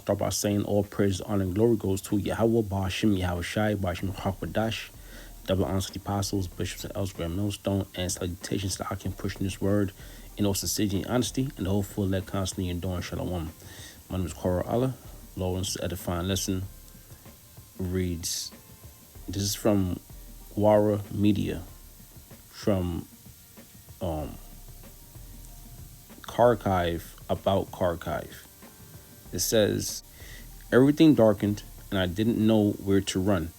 start by saying all praise, honor, and glory goes to Yahweh, Bashim, Yahweh Shai, Bashim Hakwadash. Double honors to the apostles, bishops, and elders, Grand Millstone, and salutations to I can push in this word in all sincerity and honesty, and the whole full let constantly enduring shalom. My name is Korah Allah. Lawrence edifying lesson reads, this is from Wara Media, from Kharkiv, about Kharkiv. It says, everything darkened and I didn't know where to run.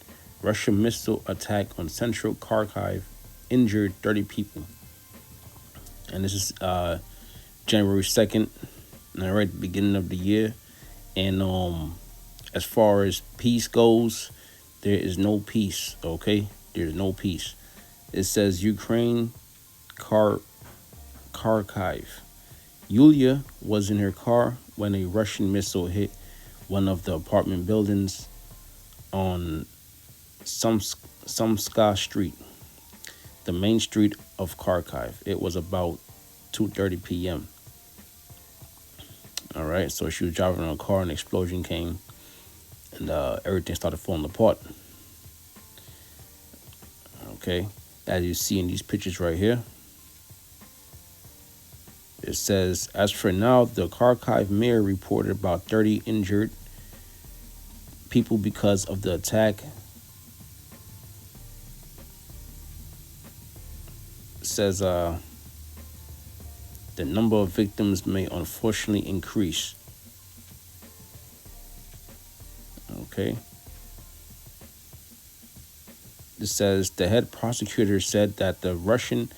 Russian missile attack on central Kharkiv injured 30 people. And this is January 2nd, right at the beginning of the year. And as far as peace goes, there is no peace, okay? There's no peace. It says Ukraine, Kharkiv. Yulia was in her car when a Russian missile hit one of the apartment buildings on Sumska Street, the main street of Kharkiv. It was about 2:30 p.m. All right, so she was driving in a car, and an explosion came, and everything started falling apart. Okay, as you see in these pictures right here. It says, as for now, the Kharkiv mayor reported about 30 injured people because of the attack. It says the number of victims may unfortunately increase. Okay. It says the head prosecutor said that the Russian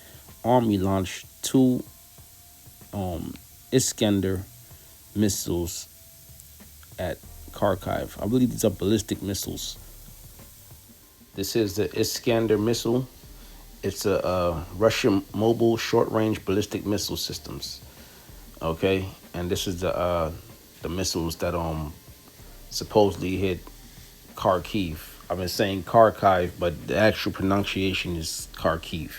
army launched two Iskander missiles at Kharkiv. I believe these are ballistic missiles. This is the Iskander missile. It's a Russian mobile short-range ballistic missile systems. Okay, and this is the missiles that supposedly hit Kharkiv. I've been saying Kharkiv, but the actual pronunciation is Kharkiv.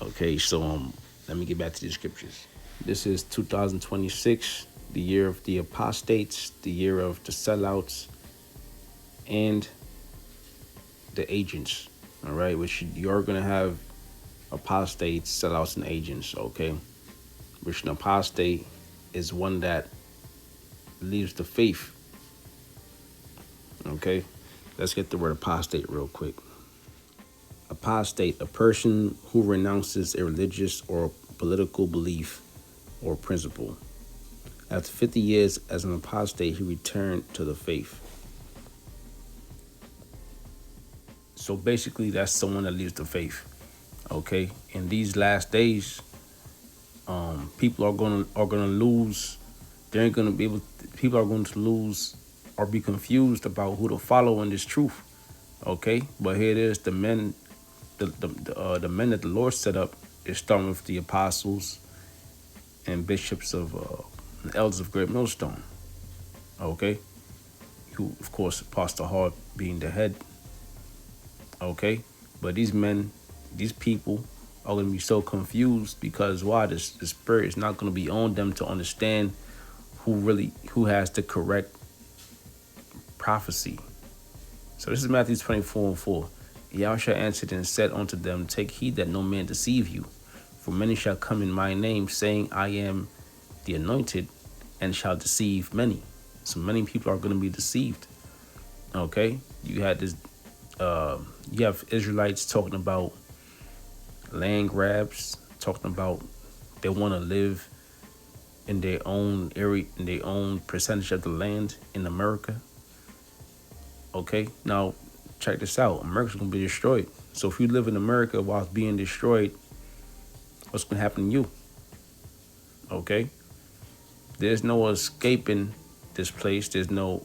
Okay, so let me get back to the scriptures. This is 2026, the year of the apostates, the year of the sellouts, and the agents. All right, which you're going to have apostates, sellouts, and agents, okay? Which an apostate is one that leaves the faith. Okay, let's get the word apostate real quick. Apostate, a person who renounces a religious or political belief or principle. After 50 years as an apostate, he returned to the faith. So basically, that's someone that leaves the faith. Okay, in these last days, people are gonna lose. They ain't gonna be able. People are going to lose or be confused about who to follow in this truth. Okay, but here it is. The men that the Lord set up is starting with the apostles and bishops of the elders of Great Millstone. Okay, who of course Pastor Hart being the head. Okay, but these men, these people are going to be so confused because why? The spirit is not going to be on them to understand who has the correct prophecy. So this is Matthew 24:4. Yahshua answered and said unto them, take heed that no man deceive you. For many shall come in my name, saying, I am the anointed, and shall deceive many. So many people are going to be deceived. Okay, you had this. You have Israelites talking about land grabs, talking about they want to live in their own area, in their own percentage of the land in America. Okay, now check this out. America's going to be destroyed. So if you live in America while it's being destroyed, what's going to happen to you? Okay, there's no escaping this place. There's no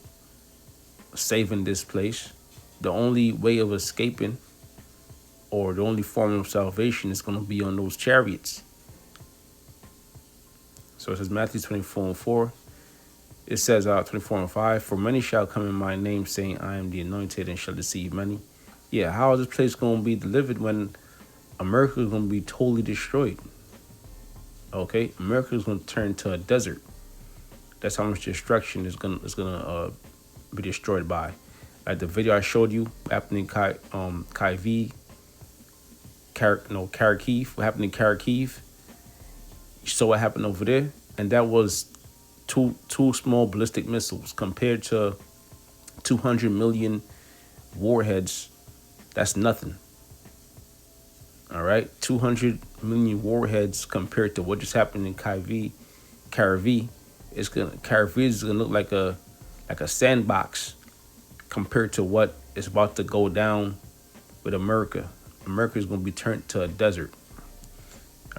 saving this place. The only way of escaping, or the only form of salvation, is going to be on those chariots. So it says Matthew 24:4. It says 24:5. For many shall come in my name, saying, I am the anointed, and shall deceive many. Yeah, how is this place going to be delivered when America is going to be totally destroyed? Okay, America is going to turn to a desert. That's how much destruction is gonna be destroyed by. Like the video I showed you happening in Kharkiv, what happened in Kharkiv. You saw what happened over there, and that was two small ballistic missiles compared to 200 million warheads. That's nothing. All right, 200 million warheads compared to what just happened in Kharkiv. Kharkiv is gonna look like a sandbox compared to what is about to go down with America. America is gonna be turned to a desert.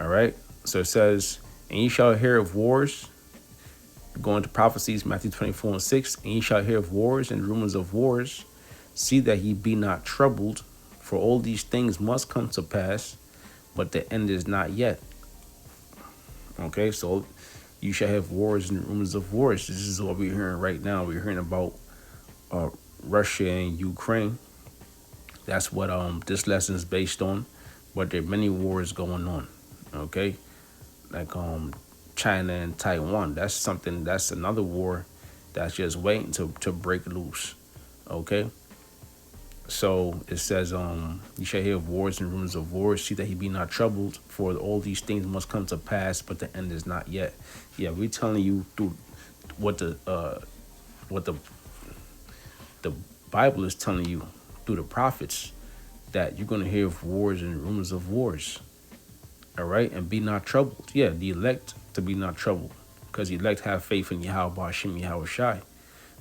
All right. So it says, and ye shall hear of wars. Going to prophecies, Matthew 24:6. And ye shall hear of wars and rumors of wars. See that ye be not troubled, for all these things must come to pass, but the end is not yet. Okay, so you shall have wars and rumors of wars. This is what we're hearing right now. We're hearing about Russia and Ukraine. That's what this lesson is based on. But there are many wars going on. Okay, like China and Taiwan. That's another war that's just waiting to break loose. Okay. So it says, you shall hear of wars and rumors of wars. See that he be not troubled, for all these things must come to pass, but the end is not yet. Yeah, we're telling you through what the Bible is telling you through the prophets, that you're gonna hear of wars and rumors of wars. All right, and be not troubled. Yeah, the elect to be not troubled, because the elect have faith in Yahweh Hashem Yahweh Shai.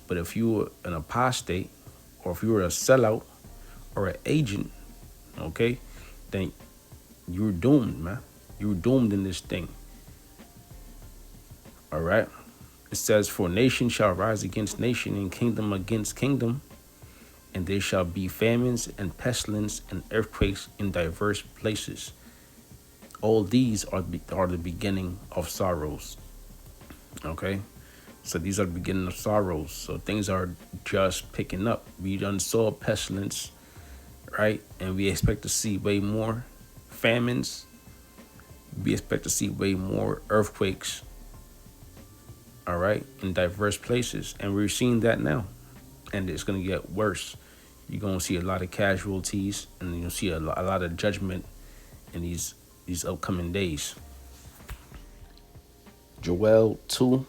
But if you were an apostate, or if you were a sellout, or an agent, okay, then you're doomed, man. You're doomed in this thing. All right. It says, for nation shall rise against nation, and kingdom against kingdom, and there shall be famines and pestilence and earthquakes in diverse places. All these are the beginning of sorrows. Okay. So these are the beginning of sorrows. So things are just picking up. We done saw pestilence, right? And we expect to see way more famines. We expect to see way more earthquakes, all right, in diverse places. And we're seeing that now. And it's going to get worse. You're going to see a lot of casualties, and you'll see a lot of judgment in these upcoming days. Joel 2.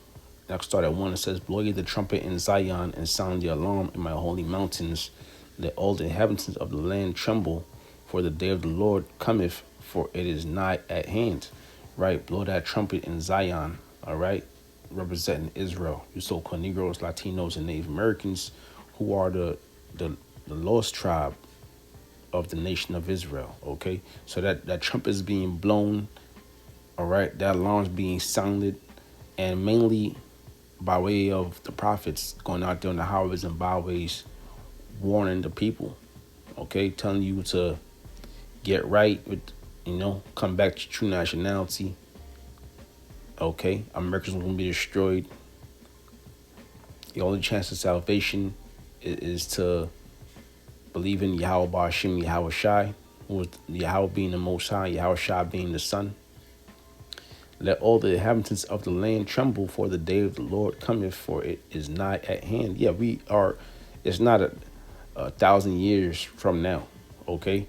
I'll start at 1. It says, blow ye the trumpet in Zion, and sound the alarm in my holy mountains. Let all the inhabitants of the land tremble, for the day of the Lord cometh, for it is nigh at hand. Right? Blow that trumpet in Zion. All right? Representing Israel. You so-called Negroes, Latinos, and Native Americans, who are the lost tribe of the nation of Israel. Okay? So that trumpet is being blown. All right? That alarm is being sounded. And mainly by way of the prophets going out there on the highways and byways, warning the people, okay, telling you to get right with, come back to true nationality. Okay, America's going to be destroyed. The only chance of salvation is to believe in Yahweh Hashem Yahweh Shai, who is Yahweh being the Most High, Yahweh Shai being the Son. Let all the inhabitants of the land tremble, for the day of the Lord cometh, for it is nigh at hand. Yeah, it's not a 1,000 years from now, okay?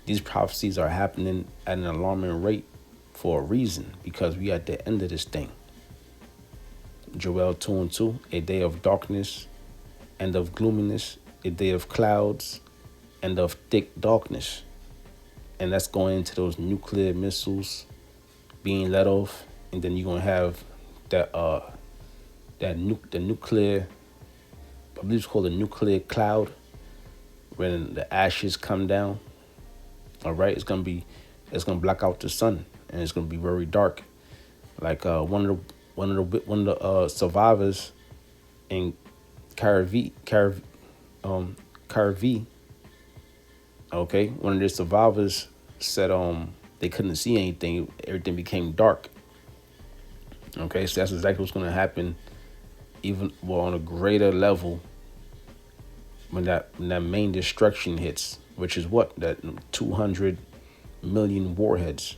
These prophecies are happening at an alarming rate for a reason, because we are at the end of this thing. Joel 2:2, a day of darkness and of gloominess, a day of clouds and of thick darkness. And that's going into those nuclear missiles being let off, and then you're gonna have the nuclear, I believe it's called the nuclear cloud, when the ashes come down. All right, it's gonna block out the sun, and it's gonna be very dark. Like one of the survivors in Kharkiv, okay, one of the survivors said they couldn't see anything. Everything became dark. Okay, so that's exactly what's going to happen, even on a greater level, when that main destruction hits, which is what? That 200 million warheads.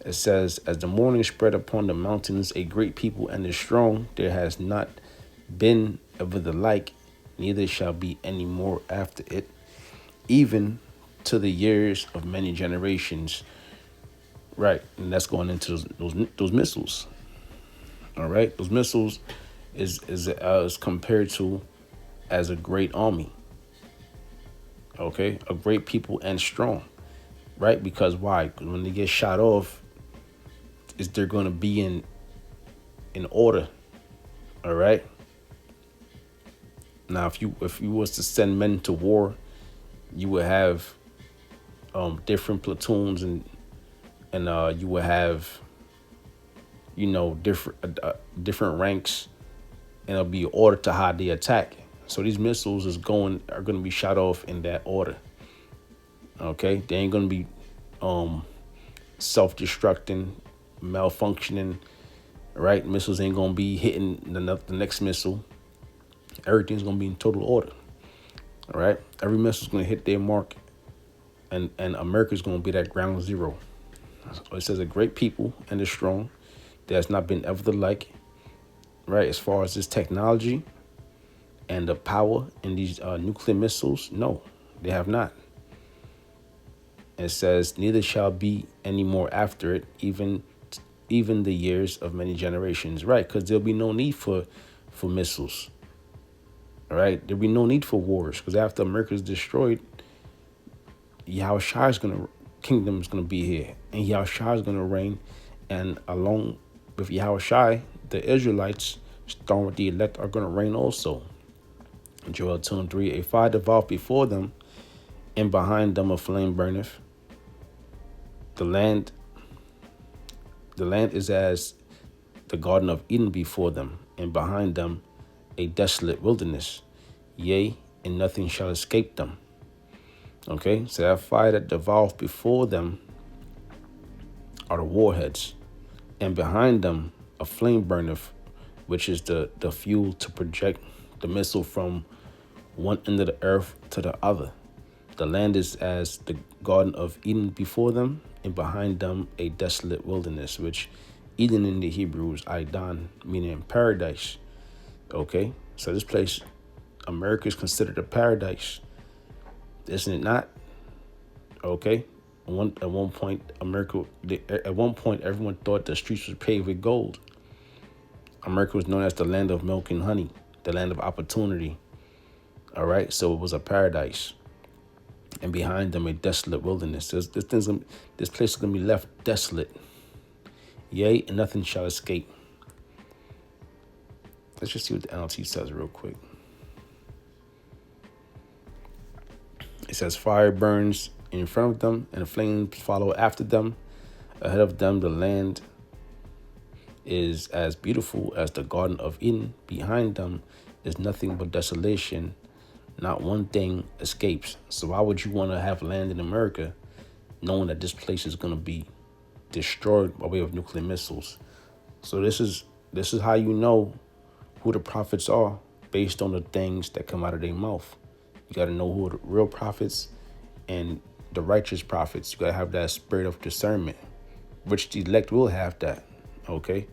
It says, as the morning spread upon the mountains, a great people and is strong, there has not been ever the like, neither shall be any more after it, even to the years of many generations. Right, and that's going into those missiles. All right, those missiles is compared to as a great army. Okay, a great people and strong. Right, because why? 'Cause when they get shot off, is they're going to be in order. All right. Now, if you was to send men to war, you would have different platoons and you would have different ranks, and it'll be ordered to how they attack. So these missiles are going to be shot off in that order. Okay, they ain't going to be self-destructing, malfunctioning. Right, missiles ain't going to be hitting the next missile. Everything's going to be in total order. All right, every missile's going to hit their mark, and America's going to be that ground zero. So it says a great people and is strong. There's not been ever the like. Right, as far as this technology and the power in these nuclear missiles, no, they have not. It says neither shall be any more after it, even the years of many generations. Right, because there'll be no need for missiles. All right, there'll be no need for wars, because after America's destroyed, Yahushua's kingdom is gonna be here, and Yahushua is gonna reign, and along with Yahushua, the Israelites, starting with the elect, are gonna reign also. Joel 2:3, a fire devoureth before them, and behind them a flame burneth. The land is as the Garden of Eden before them, and behind them a desolate wilderness. Yea, and nothing shall escape them. Okay, so that fire that devoureth before them are the warheads, and behind them a flame burneth, which is the fuel to project the missile from one end of the earth to the other. The land is as the Garden of Eden before them, and behind them a desolate wilderness, which Eden in the Hebrew is Aidan, meaning paradise. Okay, so this place, America, is considered a paradise, isn't it not? Okay, at one point, everyone thought the streets were paved with gold. America was known as the land of milk and honey, the land of opportunity. All right, so it was a paradise, and behind them a desolate wilderness. This place is gonna be left desolate. Yea, and nothing shall escape. Let's just see what the NLT says real quick. It says, fire burns in front of them, and the flames follow after them. Ahead of them, the land is as beautiful as the Garden of Eden. Behind them is nothing but desolation. Not one thing escapes. So why would you want to have land in America knowing that this place is going to be destroyed by way of nuclear missiles? So this is how you know who the prophets are, based on the things that come out of their mouth. You got to know who are the real prophets and the righteous prophets. You got to have that spirit of discernment, which the elect will have that. Okay,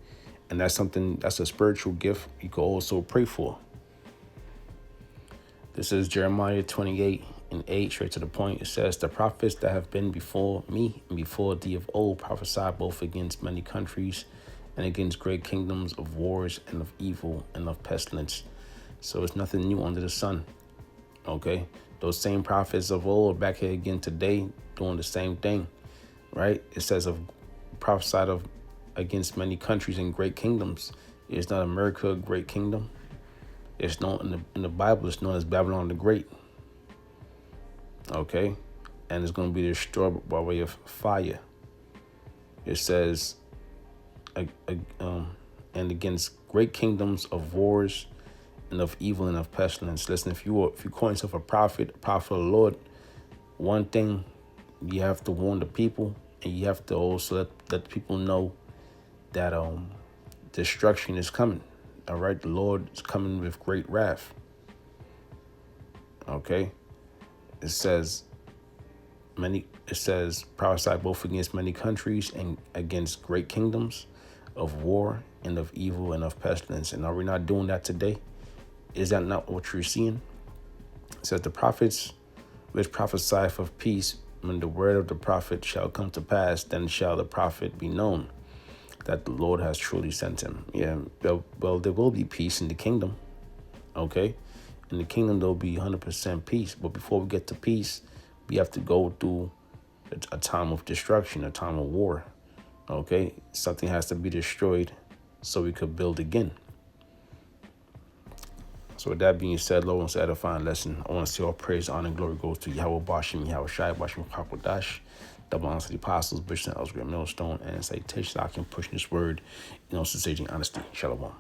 and that's a spiritual gift you can also pray for. This is Jeremiah 28:8, straight to the point. It says, the prophets that have been before me and before thee of old prophesied both against many countries and against great kingdoms of wars and of evil and of pestilence. So it's nothing new under the sun. Okay, those same prophets of old are back here again today doing the same thing, right? It says of prophesied of against many countries and great kingdoms. Is not America a great kingdom? It's known in the Bible. It's known as Babylon the Great. Okay, and it's going to be destroyed by way of fire. It says, and against great kingdoms of wars and of evil and of pestilence. Listen, if you call yourself a prophet of the Lord, one thing you have to warn the people, and you have to also let people know that destruction is coming. All right, the Lord is coming with great wrath. Okay, it says It says, prophesy both against many countries and against great kingdoms, of war and of evil and of pestilence. And are we not doing that today? Is that not what you're seeing? It says the prophets which prophesy of peace, when the word of the prophet shall come to pass, then shall the prophet be known that the Lord has truly sent him. Yeah, well, there will be peace in the kingdom. Okay? In the kingdom, there'll be 100% peace. But before we get to peace, we have to go through a time of destruction, a time of war. Okay? Something has to be destroyed so we could build again. So with that being said, Lord, it's an edifying lesson. I want to see all praise, honor, and glory goes to Yahweh Bashim, Yahweh Shai, Bashim Kakwadash. Double honor to the apostles, bishops, and Elsewhere Millstone, and say, Tish, I can push this word, sincerity and honesty. Shalom.